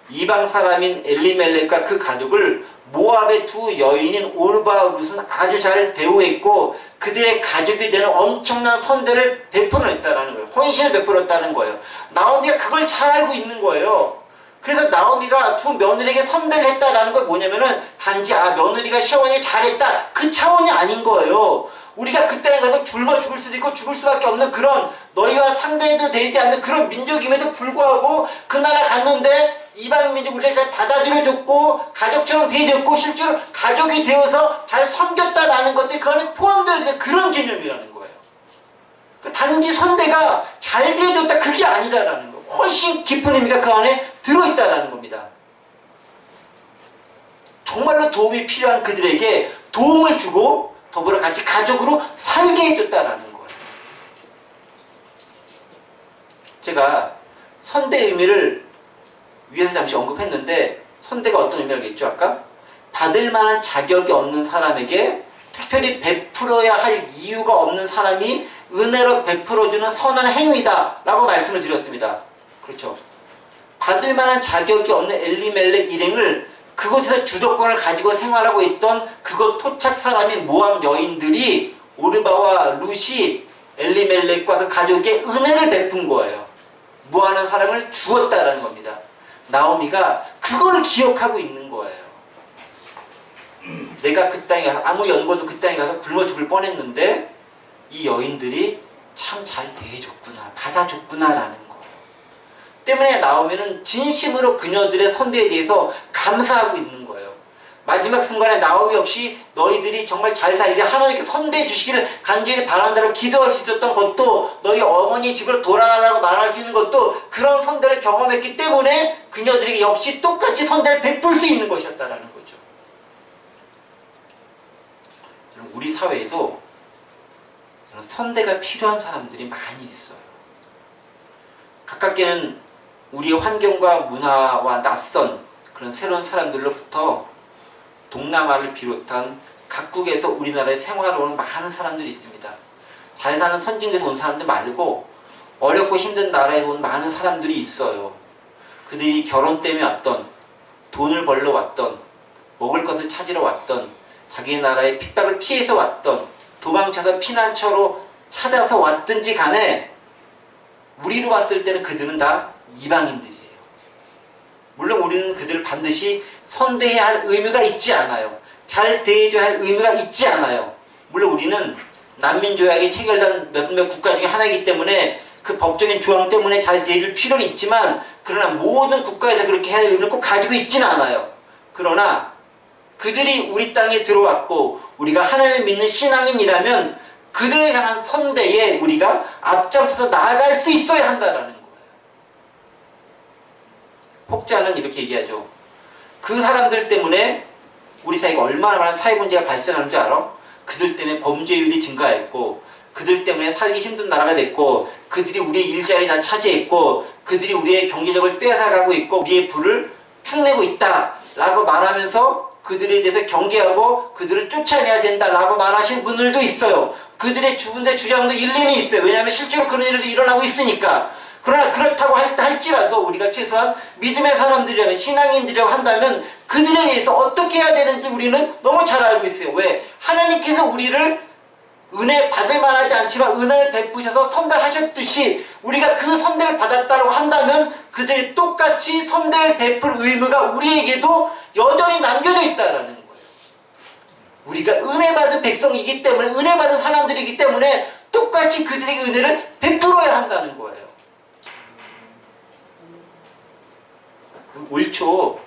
이방 사람인 엘리멜렉과 그 가족을 모압의 두 여인인 오르바와 룻은 아주 잘 대우했고 그들의 가족이 되는 엄청난 선대를 베풀었다는 거예요. 헌신을 베풀었다는 거예요. 나오미가 그걸 잘 알고 있는 거예요. 그래서 나오미가 두 며느리에게 선대를 했다라는 건 뭐냐면은 단지 며느리가 시어머니에게 잘했다 그 차원이 아닌 거예요. 우리가 그 땅에 가서 굶어 죽을 수도 있고 죽을 수밖에 없는 그런 너희와 상대해도 되지 않는 그런 민족임에도 불구하고 그 나라 갔는데 이방 민족 우리를 잘 받아들여줬고 가족처럼 대해줬고 실제로 가족이 되어서 잘 섬겼다라는 것들이 그 안에 포함되어 있는 그런 개념이라는 거예요. 단지 선대가 잘 대해줬다 그게 아니다라는 거예요. 훨씬 깊은 의미가 그 안에 들어있다라는 겁니다. 정말로 도움이 필요한 그들에게 도움을 주고 더불어 같이 가족으로 살게 해줬다라는 거예요. 제가 선대의 의미를 위에서 잠시 언급했는데 선대가 어떤 의미를 알겠죠? 아까 받을 만한 자격이 없는 사람에게 특별히 베풀어야 할 이유가 없는 사람이 은혜로 베풀어주는 선한 행위다 라고 말씀을 드렸습니다. 그렇죠? 받을 만한 자격이 없는 엘리멜렉 일행을 그곳에서 주도권을 가지고 생활하고 있던 그곳 토착 사람인 모압 여인들이 오르바와 룻이 엘리멜렉과 그 가족에게 은혜를 베푼 거예요. 무한한 사랑을 주었다라는 겁니다. 나오미가 그걸 기억하고 있는 거예요. 내가 그 땅에 가서 아무 연고도 그 땅에 가서 굶어 죽을 뻔했는데 이 여인들이 참 잘 대해줬구나, 받아줬구나라는 거예요. 때문에 나오미는 진심으로 그녀들의 선대에 대해서 감사하고 있는 거예요. 마지막 순간에 나오미 역시 너희들이 정말 잘 살게 하나님께 선대해 주시기를 간절히 바란다고 기도할 수 있었던 것도 너희 어머니 집으로 돌아가라고 말할 수 있는 것도 그런 선대를 경험했기 때문에 그녀들에게 역시 똑같이 선대를 베풀 수 있는 것이었다라는 거죠. 우리 사회에도 선대가 필요한 사람들이 많이 있어요. 가깝게는 우리의 환경과 문화와 낯선 그런 새로운 사람들로부터 동남아를 비롯한 각국에서 우리나라에 생활을 오는 많은 사람들이 있습니다. 잘 사는 선진국에서 온 사람들 말고 어렵고 힘든 나라에서 온 많은 사람들이 있어요. 그들이 결혼 때문에 왔던, 돈을 벌러 왔던, 먹을 것을 찾으러 왔던, 자기 나라의 핍박을 피해서 왔던, 도망쳐서 피난처로 찾아서 왔든지 간에 우리로 봤을 때는 그들은 다 이방인들이에요. 물론 우리는 그들을 반드시 선대해야 할 의무가 있지 않아요. 잘 대해줘야 할 의무가 있지 않아요. 물론 우리는 난민조약이 체결된 몇몇 국가 중에 하나이기 때문에 그 법적인 조항 때문에 잘 대해줄 필요는 있지만 그러나 모든 국가에서 그렇게 해야 할 의무를 꼭 가지고 있지는 않아요. 그러나 그들이 우리 땅에 들어왔고 우리가 하나님을 믿는 신앙인이라면 그들에 향한 선대에 우리가 앞장서서 나아갈 수 있어야 한다라는 거예요. 혹자는 이렇게 얘기하죠. 그 사람들 때문에 우리 사회가 얼마나 많은 사회 문제가 발생하는 줄 알아? 그들 때문에 범죄율이 증가했고 그들 때문에 살기 힘든 나라가 됐고 그들이 우리의 일자리 다 차지했고 그들이 우리의 경제력을 빼앗아가고 있고 우리의 부를 축내고 있다 라고 말하면서 그들에 대해서 경계하고 그들을 쫓아내야 된다라고 말하시는 분들도 있어요. 그들의 주장도 일리는 있어요. 왜냐하면 실제로 그런 일도 일어나고 있으니까. 그러나 그렇다고 할지라도 우리가 최소한 믿음의 사람들이라면 신앙인들이라고 한다면 그들에 대해서 어떻게 해야 되는지 우리는 너무 잘 알고 있어요. 왜? 하나님께서 우리를 은혜 받을 만하지 않지만 은혜를 베푸셔서 선대하셨듯이 우리가 그 선대를 받았다고 한다면 그들이 똑같이 선대를 베풀 의무가 우리에게도 여전히 남겨져 있다는 거예요. 우리가 은혜 받은 백성이기 때문에 은혜 받은 사람들이기 때문에 똑같이 그들에게 은혜를 베풀어야 한다는 거예요. 올 초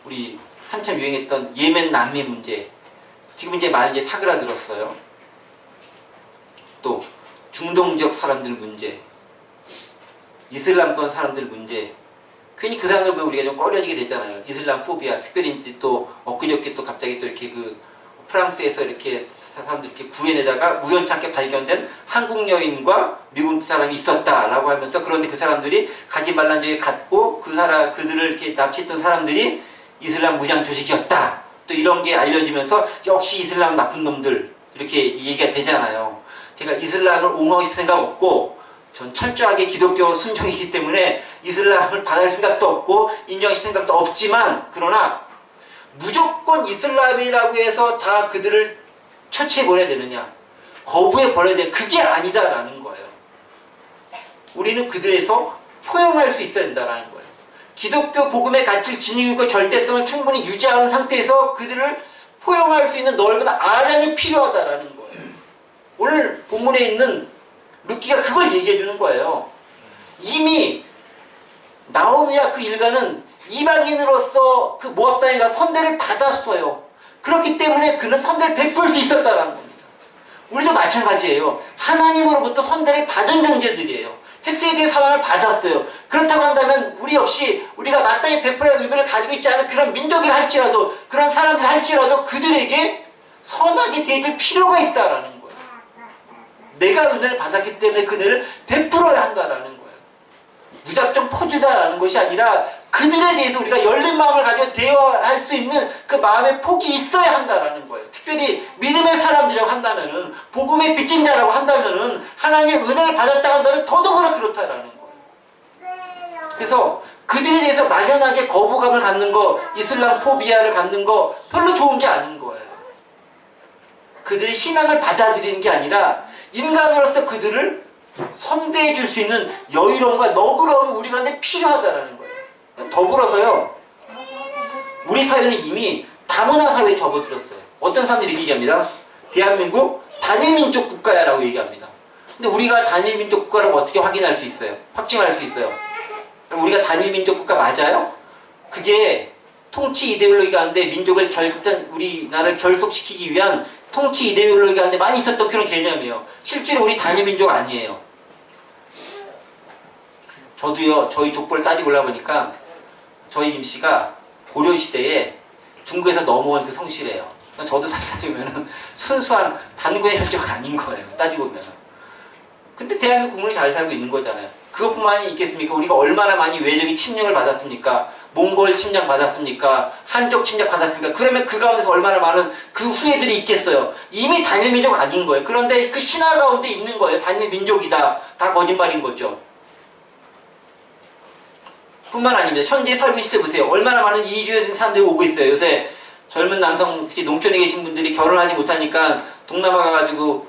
우리 한참 유행했던 예멘 난민 문제 지금 이제 많이 사그라들었어요. 또 중동 지역 사람들 문제, 이슬람권 사람들 문제, 괜히 그 사람들 보면 우리가 좀 꺼려지게 되잖아요. 이슬람 포비아, 특별히 이제 또 엊그저께 또 갑자기 또 이렇게 그 프랑스에서 이렇게 사람들 이렇게 구해내다가 우연찮게 발견된 한국 여인과 미국 사람이 있었다라고 하면서 그런데 그 사람들이 가지 말란 적에 갔고 그들을 이렇게 납치했던 사람들이 이슬람 무장 조직이었다. 또 이런 게 알려지면서 역시 이슬람 나쁜 놈들 이렇게 얘기가 되잖아요. 제가 이슬람을 옹호하고 싶은 생각 없고 전 철저하게 기독교 순종이기 때문에 이슬람을 받을 생각도 없고 인정할 생각도 없지만 그러나 무조건 이슬람이라고 해서 다 그들을 처치해버려야 되느냐 거부해버려야 되느냐 그게 아니다라는 거예요. 우리는 그들에서 포용할 수 있어야 된다는 거예요. 기독교 복음의 가치를 지니고 절대성을 충분히 유지하는 상태에서 그들을 포용할 수 있는 넓은 아량이 필요하다라는 거예요. 오늘 본문에 있는 룻기가 그걸 얘기해 주는 거예요. 이미 나오미와 그 일가는 이방인으로서 그 모압 땅에 가서 선대를 받았어요. 그렇기 때문에 그는 선대를 베풀 수 있었다는 겁니다. 우리도 마찬가지예요. 하나님으로부터 선대를 받은 존재들이에요. 새 세대의 사랑을 받았어요. 그렇다고 한다면 우리 역시 우리가 마땅히 베풀어야 할 의미를 가지고 있지 않은 그런 민족이라 할지라도 그런 사람들 할지라도 그들에게 선하게 대할 필요가 있다라는 거예요. 내가 은혜를 받았기 때문에 그 은혜를 베풀어야 한다라는 거예요. 무작정 퍼주다라는 것이 아니라 그들에 대해서 우리가 열린 마음을 가지고 대화할 수 있는 그 마음의 폭이 있어야 한다라는 거예요. 특별히 믿음의 사람들이라고 한다면은, 복음의 빚진 자라고 한다면은, 하나님의 은혜를 받았다고 한다면 더더구나 그렇다라는 거예요. 그래서 그들에 대해서 막연하게 거부감을 갖는 거, 이슬람 포비아를 갖는 거 별로 좋은 게 아닌 거예요. 그들의 신앙을 받아들이는 게 아니라 인간으로서 그들을 선대해 줄 수 있는 여유로움과 너그러움이 우리 가운데 필요하다라는 거예요. 더불어서요, 우리 사회는 이미 다문화 사회에 접어들었어요. 어떤 사람들이 이렇게 얘기합니다. 대한민국 단일민족 국가야라고 얘기합니다. 근데 우리가 단일민족 국가라고 어떻게 확인할 수 있어요? 확증할 수 있어요? 그럼 우리가 단일민족 국가 맞아요? 그게 통치 이데올로기가 한데 민족을 우리나라를 결속시키기 위한 통치 이데올로기가 한데 많이 있었던 그런 개념이에요. 실제로 우리 단일민족 아니에요. 저도요, 저희 족보를 따지고 올라보니까 저희 임씨가 고려시대에 중국에서 넘어온 그 성씨래요. 저도 사실 따지면 순수한 단군의 혈족 아닌 거예요. 따지고 보면. 근데 대한민국 국민이 잘 살고 있는 거잖아요. 그것뿐만이 있겠습니까? 우리가 얼마나 많이 외적인 침략을 받았습니까? 몽골 침략 받았습니까? 한족 침략 받았습니까? 그러면 그 가운데서 얼마나 많은 그 후예들이 있겠어요. 이미 단일민족 아닌 거예요. 그런데 그 신화 가운데 있는 거예요. 단일민족이다. 다 거짓말인 거죠. 뿐만 아닙니다. 현재 살고 있을 때 보세요. 얼마나 많은 이주에 사람들이 오고 있어요. 요새 젊은 남성, 특히 농촌에 계신 분들이 결혼하지 못하니까 동남아 가가지고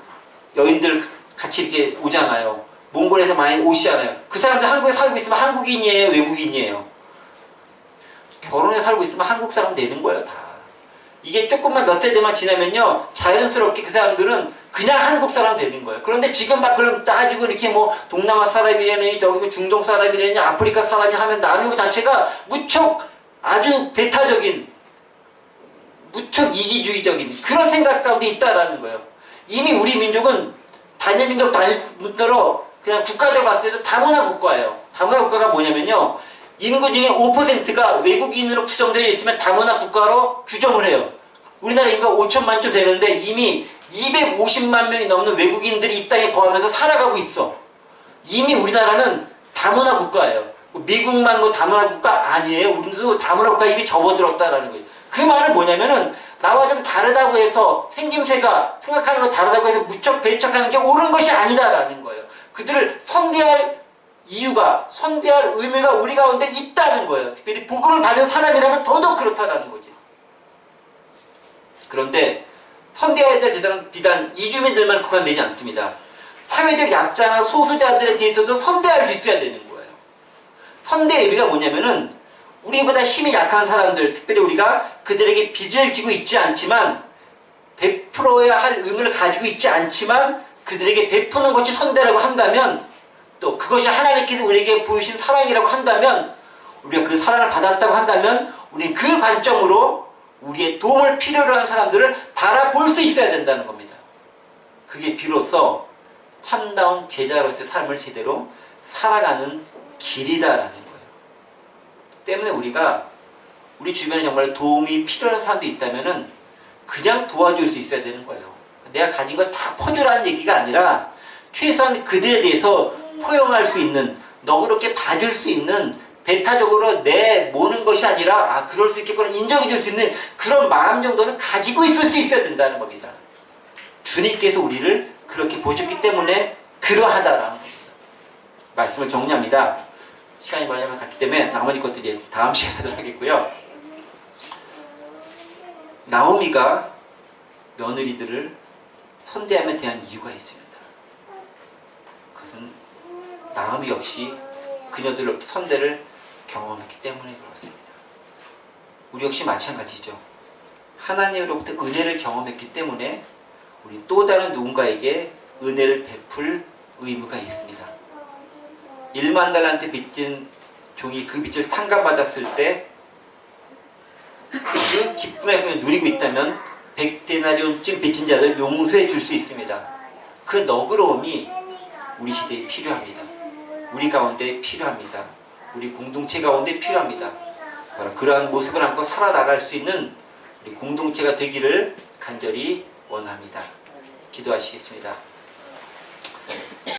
여인들 같이 이렇게 오잖아요. 몽골에서 많이 오시잖아요. 그 사람들 한국에 살고 있으면 한국인이에요? 외국인이에요? 결혼해 살고 있으면 한국 사람 되는 거예요, 다. 이게 조금만 몇 세대만 지나면요, 자연스럽게 그 사람들은 그냥 한국 사람 되는 거예요. 그런데 지금 막 그럼 따지고 이렇게 뭐 동남아 사람이라니, 저기 뭐 중동 사람이라니, 아프리카 사람이 하면 나누는 것 자체가 무척 아주 배타적인, 무척 이기주의적인 그런 생각 가운데 있다라는 거예요. 이미 우리 민족은 단일민족 단일문화로 그냥 국가적으로 봤을 때도 다문화 국가예요. 다문화 국가가 뭐냐면요, 인구 중에 5%가 외국인으로 구성되어 있으면 다문화 국가로 규정을 해요. 우리나라 인구가 5천만쯤 되는데 이미 250만 명이 넘는 외국인들이 이 땅에 거하면서 살아가고 있어. 이미 우리나라는 다문화 국가예요. 미국만 뭐 다문화 국가 아니에요. 우리도 다문화 국가에 이미 접어들었다라는 거예요. 그 말은 뭐냐면은 나와 좀 다르다고 해서 생김새가 생각하는 거 다르다고 해서 무척 배척하는 게 옳은 것이 아니다라는 거예요. 그들을 선대할 이유가, 선대할 의미가 우리 가운데 있다는 거예요. 특별히 복음을 받은 사람이라면 더더욱 그렇다라는 거지. 그런데 선대해야 될 대상은 비단 이주민들만 국한되지 않습니다. 사회적 약자나 소수자들에 대해서도 선대할 수 있어야 되는 거예요. 선대의 의미가 뭐냐면은 우리보다 힘이 약한 사람들, 특별히 우리가 그들에게 빚을 지고 있지 않지만, 베풀어야 할 의무를 가지고 있지 않지만 그들에게 베푸는 것이 선대라고 한다면, 또 그것이 하나님께서 우리에게 보이신 사랑이라고 한다면, 우리가 그 사랑을 받았다고 한다면 우리는 그 관점으로 우리의 도움을 필요로 하는 사람들을 바라볼 수 있어야 된다는 겁니다. 그게 비로소 참다운 제자로서의 삶을 제대로 살아가는 길이다라는 거예요. 때문에 우리가 우리 주변에 정말 도움이 필요한 사람도 있다면은 그냥 도와줄 수 있어야 되는 거예요. 내가 가진 거 다 퍼주라는 얘기가 아니라 최소한 그들에 대해서 포용할 수 있는, 너그럽게 봐줄 수 있는, 배타적으로 내모는 것이 아니라 그럴 수 있겠구나 인정해 줄 수 있는 그런 마음 정도는 가지고 있을 수 있어야 된다는 겁니다. 주님께서 우리를 그렇게 보셨기 때문에 그러하다라는 겁니다. 말씀을 정리합니다. 시간이 많이 갔기 때문에 나머지 것들이 다음 시간에 하도록 하겠고요. 나오미가 며느리들을 선대함에 대한 이유가 있습니다. 그것은 나오미 역시 그녀들로부터 선대를 경험했기 때문에 그렇습니다. 우리 역시 마찬가지죠. 하나님으로부터 은혜를 경험했기 때문에 우리 또 다른 누군가에게 은혜를 베풀 의무가 있습니다. 1만 달란트 빚진 종이 그 빚을 탕감받았을 때 그 기쁨의 품을 누리고 있다면 100데나리온쯤 빚진 자들 용서해 줄 수 있습니다. 그 너그러움이 우리 시대에 필요합니다. 우리 가운데 필요합니다. 우리 공동체 가운데 필요합니다. 바로 그러한 모습을 안고 살아나갈 수 있는 우리 공동체가 되기를 간절히 원합니다. 기도하시겠습니다.